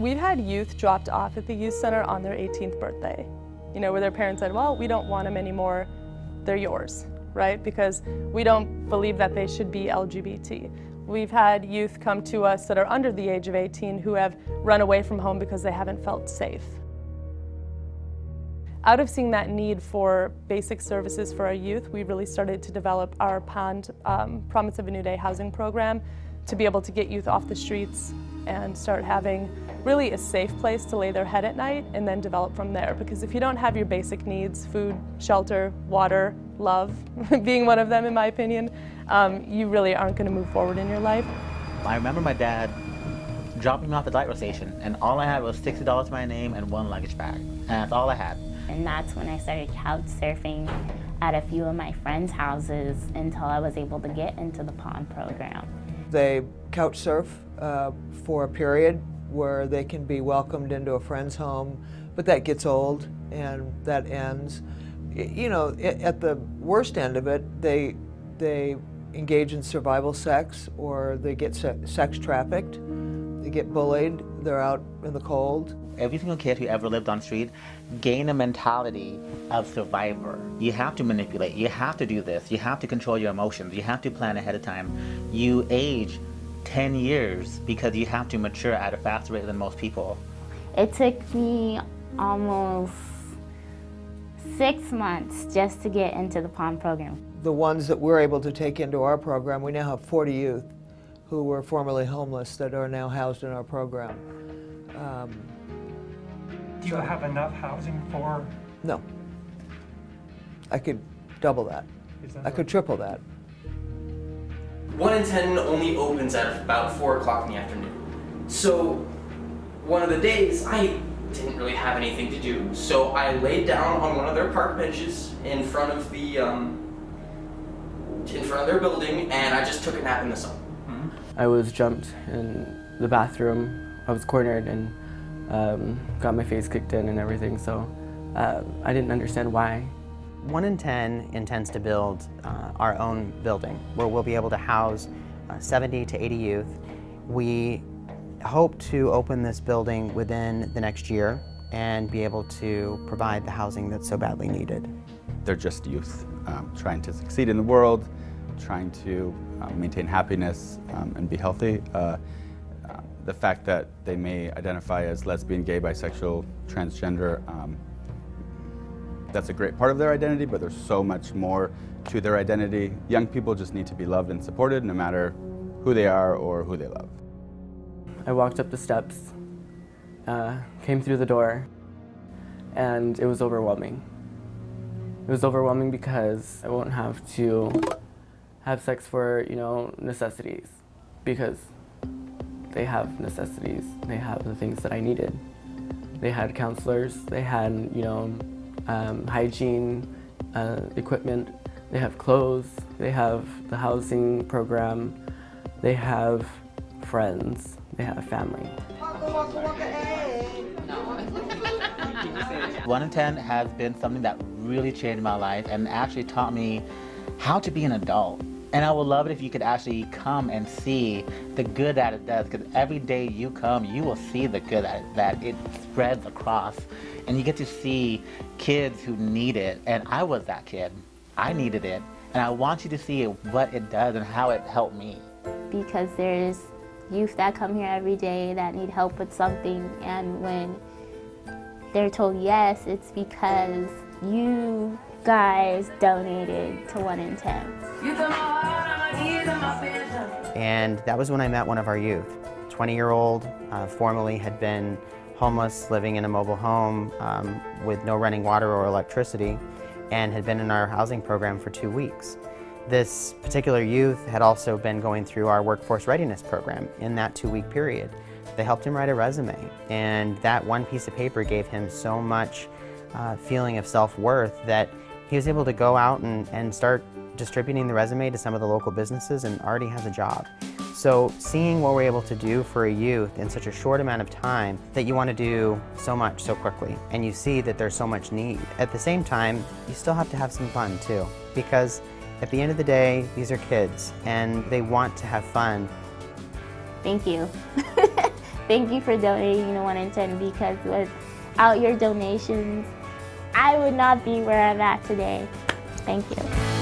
We've had youth dropped off at the youth center on their 18th birthday, where their parents said, well, we don't want them anymore, they're yours, right? Because we don't believe that they should be LGBT. We've had youth come to us that are under the age of 18 who have run away from home because they haven't felt safe. Out of seeing that need for basic services for our youth, we really started to develop our Promise of a New Day housing program to be able to get youth off the streets and start having really a safe place to lay their head at night, and then develop from there. Because if you don't have your basic needs, food, shelter, water, love, being one of them in my opinion, you really aren't going to move forward in your life. I remember my dad dropping me off at the light rail station, and all I had was $60 to my name and one luggage bag, and that's all I had. And that's when I started couch surfing at a few of my friends' houses until I was able to get into the pond program. They couch surf for a period where they can be welcomed into a friend's home, but that gets old and that ends. At the worst end of it, they engage in survival sex, or they get sex trafficked, they get bullied, they're out in the cold. Every single kid who ever lived on the street gained a mentality of survivor. You have to manipulate, you have to do this, you have to control your emotions, you have to plan ahead of time. You age 10 years because you have to mature at a faster rate than most people. It took me almost 6 months just to get into the pond program. The ones that we're able to take into our program, we now have 40 youth who were formerly homeless that are now housed in our program. Do you have enough housing for? No. I could double that. I could triple that. 1 in 10 only opens at about 4 o'clock in the afternoon. So one of the days I didn't really have anything to do, so I laid down on one of their park benches in front of the their building, and I just took a nap in the sun. I was jumped in the bathroom. I was cornered and got my face kicked in and everything, so I didn't understand why. 1 in 10 intends to build our own building where we'll be able to house 70 to 80 youth. We hope to open this building within the next year and be able to provide the housing that's so badly needed. They're just youth trying to succeed in the world, trying to maintain happiness and be healthy. The fact that they may identify as lesbian, gay, bisexual, transgender, that's a great part of their identity, but there's so much more to their identity. Young people just need to be loved and supported no matter who they are or who they love. I walked up the steps, came through the door, and it was overwhelming. It was overwhelming because I won't have to have sex for, necessities, because they have necessities. They have the things that I needed. They had counselors, they had, hygiene equipment, they have clothes, they have the housing program, they have friends, they have family. 1 in 10 has been something that really changed my life and actually taught me how to be an adult. And I would love it if you could actually come and see the good that it does, because every day you come, you will see the good that it spreads across. And you get to see kids who need it. And I was that kid. I needed it. And I want you to see what it does and how it helped me. Because there's youth that come here every day that need help with something, and when they're told yes, it's because you guys donated to 1 in 10. And that was when I met one of our youth. 20-year-old, formerly had been homeless, living in a mobile home with no running water or electricity, and had been in our housing program for 2 weeks. This particular youth had also been going through our workforce readiness program in that 2-week period. They helped him write a resume, and that one piece of paper gave him so much feeling of self-worth that he was able to go out and start distributing the resume to some of the local businesses and already has a job. So seeing what we're able to do for a youth in such a short amount of time, that you want to do so much so quickly, and you see that there's so much need. At the same time, you still have to have some fun too, because at the end of the day, these are kids and they want to have fun. Thank you. thank you for donating to 1 in 10, because without your donations, I would not be where I'm at today. Thank you.